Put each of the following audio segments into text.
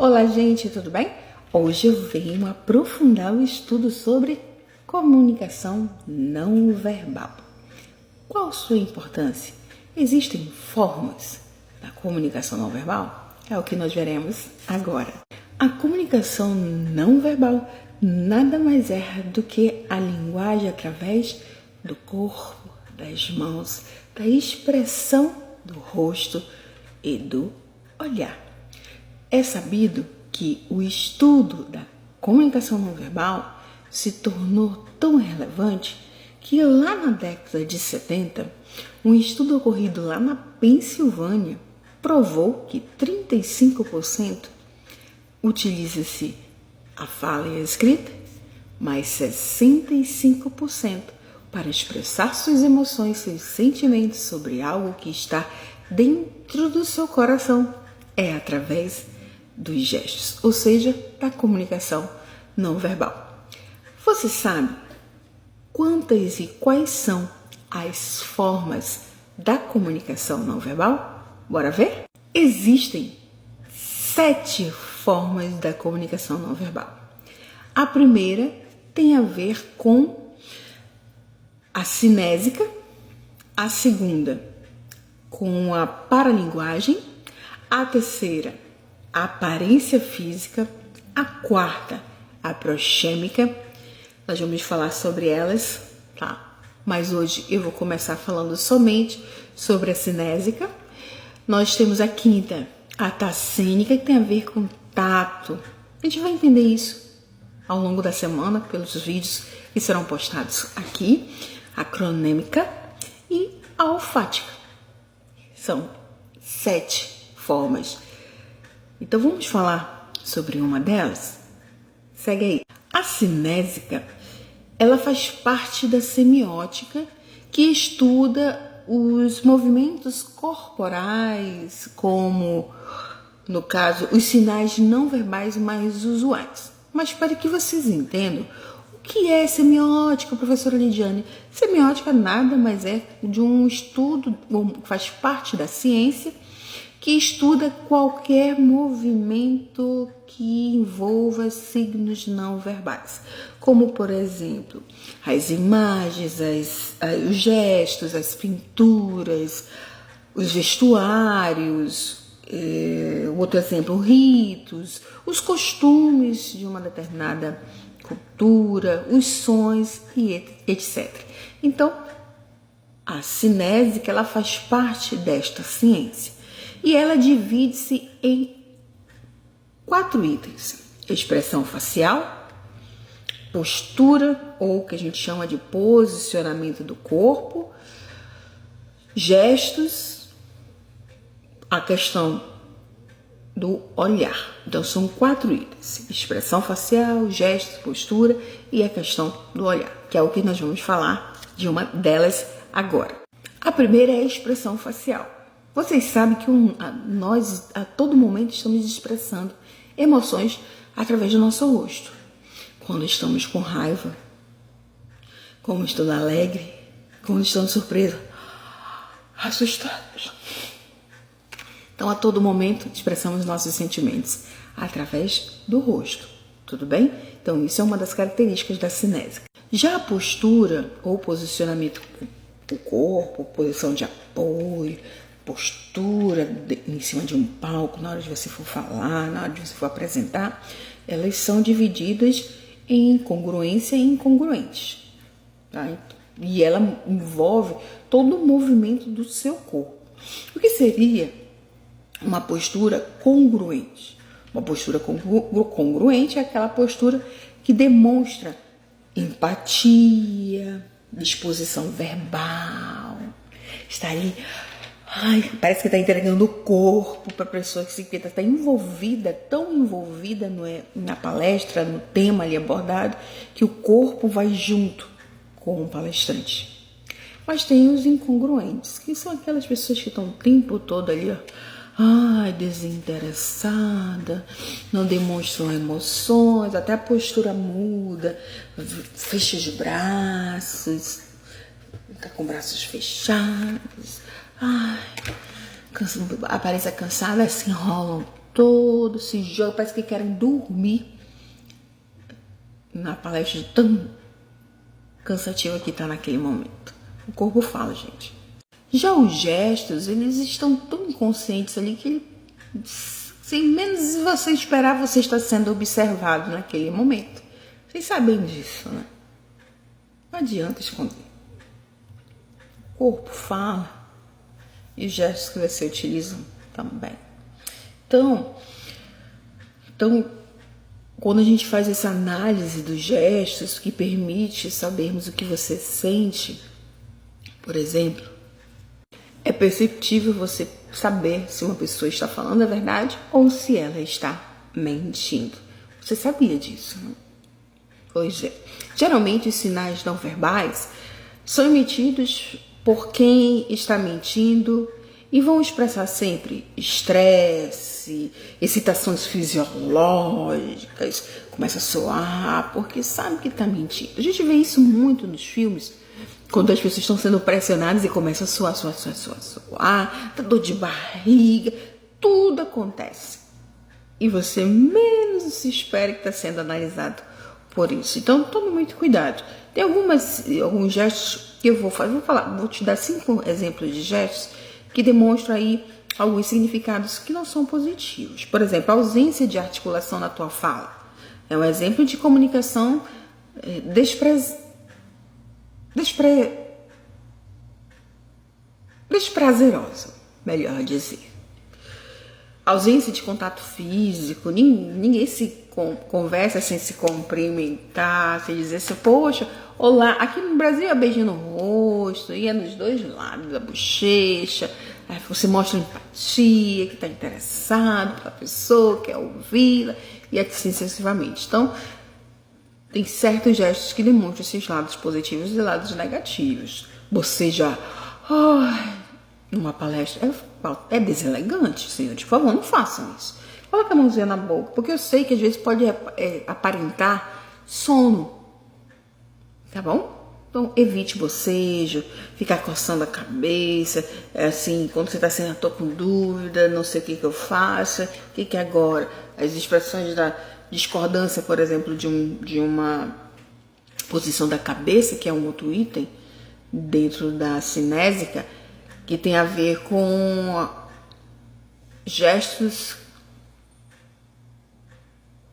Olá, gente, tudo bem? Hoje eu venho aprofundar o estudo sobre comunicação não verbal. Qual sua importância? Existem formas da comunicação não verbal? É o que nós veremos agora. A comunicação não verbal nada mais é do que a linguagem através do corpo, das mãos, da expressão do rosto e do olhar. É sabido que o estudo da comunicação não verbal se tornou tão relevante que lá na década de 70, um estudo ocorrido lá na Pensilvânia provou que 35% utiliza-se a fala e a escrita, mas 65% para expressar suas emoções, seus sentimentos sobre algo que está dentro do seu coração. É através dos gestos, ou seja, da comunicação não verbal. Você sabe quantas e quais são as formas da comunicação não verbal? Bora ver? Existem 7 formas da comunicação não verbal. A primeira tem a ver com a cinésica, a segunda com a paralinguagem, a terceira a aparência física, a quarta a proxêmica. Nós vamos falar sobre elas, tá? Mas hoje eu vou começar falando somente sobre a cinésica. Nós temos a quinta, a tacênica, que tem a ver com tato. A gente vai entender isso ao longo da semana pelos vídeos que serão postados aqui. A cronêmica e a olfática. São 7 formas. Então vamos falar sobre uma delas? Segue aí. A cinésica, ela faz parte da semiótica que estuda os movimentos corporais, como, no caso, os sinais não verbais mais usuais. Mas para que vocês entendam, o que é semiótica, professora Lidiane? Semiótica nada mais é de um estudo, faz parte da ciência, que estuda qualquer movimento que envolva signos não verbais, como, por exemplo, as imagens, os gestos, as pinturas, os vestuários, outro exemplo, ritos, os costumes de uma determinada cultura, os sons e etc. Então, a cinésica, ela faz parte desta ciência. E ela divide-se em 4 itens: expressão facial, postura, ou que a gente chama de posicionamento do corpo, gestos, a questão do olhar. Então são 4 itens: expressão facial, gestos, postura e a questão do olhar, que é o que nós vamos falar de uma delas agora. A primeira é a expressão facial. Vocês sabem que nós a todo momento estamos expressando emoções através do nosso rosto. Quando estamos com raiva, quando estamos alegres, quando estamos surpresos, assustados. Então, a todo momento, expressamos nossos sentimentos através do rosto. Tudo bem? Então, isso é uma das características da cinésica. Já a postura ou posicionamento do corpo, posição de apoio, postura em cima de um palco, na hora de você for falar, na hora de você for apresentar, elas são divididas em congruência e incongruentes, tá? E ela envolve todo o movimento do seu corpo. O que seria uma postura congruente? Uma postura congruente é aquela postura que demonstra empatia, disposição verbal, está ali. Parece que está entregando o corpo para a pessoa que se está envolvida, tão envolvida na palestra, no tema ali abordado, que o corpo vai junto com o palestrante. Mas tem os incongruentes, que são aquelas pessoas que estão o tempo todo ali, desinteressada, não demonstram emoções, até a postura muda, fecha os braços, fica com braços fechados. Aparência cansada, se enrolam todo se joga, parece que querem dormir na palestra de tão cansativa que está naquele momento. O corpo fala, gente. Já os gestos, eles estão tão inconscientes ali que ele, sem menos você esperar, você está sendo observado naquele momento. Vocês sabem disso, né? Não adianta esconder. O corpo fala e os gestos que você utiliza também. Então, quando a gente faz essa análise dos gestos que permite sabermos o que você sente, por exemplo, é perceptível você saber se uma pessoa está falando a verdade ou se ela está mentindo. Você sabia disso, não? Pois é. Geralmente os sinais não verbais são emitidos por quem está mentindo e vão expressar sempre estresse, excitações fisiológicas, começa a suar, porque sabe que está mentindo. A gente vê isso muito nos filmes, quando as pessoas estão sendo pressionadas e começa a suar, dá dor de barriga, tudo acontece. E você menos se espera que está sendo analisado por isso. Então, tome muito cuidado. Tem alguns gestos que eu vou falar. Vou te dar 5 exemplos de gestos que demonstram aí alguns significados que não são positivos. Por exemplo, a ausência de articulação na tua fala. É um exemplo de comunicação desprazerosa, melhor dizer. Ausência de contato físico, ninguém se conversa sem se cumprimentar, sem dizer assim, poxa, olá. Aqui no Brasil é beijinho no rosto, e é nos 2 lados da bochecha, aí você mostra empatia, que está interessado pela pessoa, quer ouvi-la, e assim sucessivamente. Então, tem certos gestos que demonstram esses lados positivos e lados negativos. Você já, numa palestra, é deselegante, senhores, por favor, não façam isso. Coloca a mãozinha na boca, porque eu sei que às vezes pode aparentar sono, tá bom? Então, evite bocejo, ficar coçando a cabeça, assim, quando você está sendo, tô com dúvida, não sei o que eu faço, o que é agora? As expressões da discordância, por exemplo, de uma posição da cabeça, que é um outro item dentro da cinésica, que tem a ver com gestos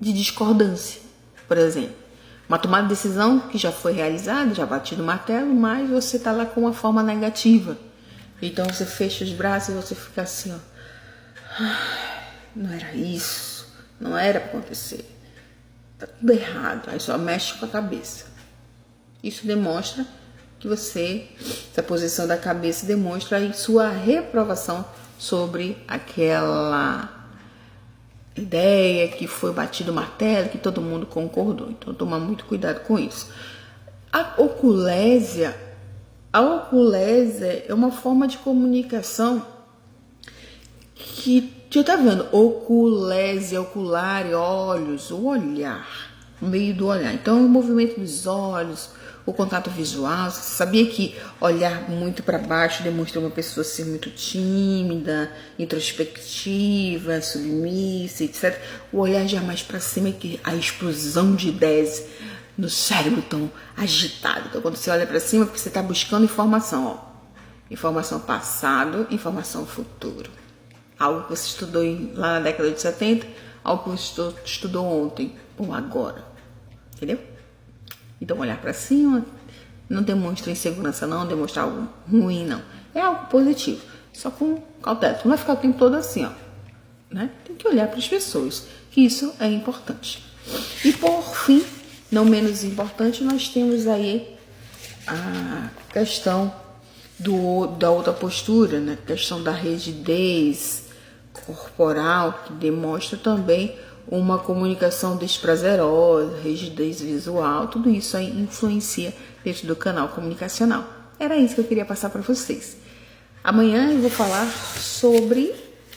de discordância. Por exemplo, uma tomada de decisão que já foi realizada, já batido o martelo, mas você está lá com uma forma negativa. Então você fecha os braços e você fica assim, ó. Não era isso, não era para acontecer. Tá tudo errado. Aí só mexe com a cabeça. Isso demonstra que essa posição da cabeça demonstra aí sua reprovação sobre aquela ideia que foi batido o martelo, que todo mundo concordou. Então, toma muito cuidado com isso. A oculésia é uma forma de comunicação que, você tá vendo, oculésia, ocular, olhos, o olhar, o meio do olhar. Então, o movimento dos olhos, o contato visual. Você sabia que olhar muito para baixo demonstra uma pessoa ser muito tímida, introspectiva, submissa, etc. O olhar já mais para cima é que a explosão de ideias no cérebro tão agitado. Então, quando você olha para cima, é porque você está buscando informação, ó. Informação passado, informação futuro. Algo que você estudou lá na década de 70, algo que você estudou ontem ou agora. Entendeu? Então, olhar para cima não demonstra insegurança, não demonstra algo ruim, não. É algo positivo, só com cautela. Não vai ficar o tempo todo assim, ó. Né? Tem que olhar para as pessoas, que isso é importante. E, por fim, não menos importante, nós temos aí a questão da outra postura, né? A questão da rigidez corporal, que demonstra também uma comunicação desprazerosa, rigidez visual, tudo isso aí influencia dentro do canal comunicacional. Era isso que eu queria passar para vocês. Amanhã eu vou falar sobre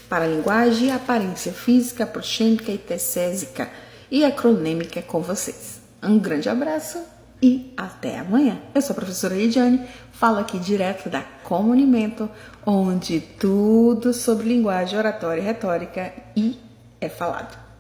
paralinguagem, aparência física, proxêmica e tessésica e acronêmica com vocês. Um grande abraço e até amanhã. Eu sou a professora Lidiane, falo aqui direto da Comunimento, onde tudo sobre linguagem, oratória, retórica e é falado.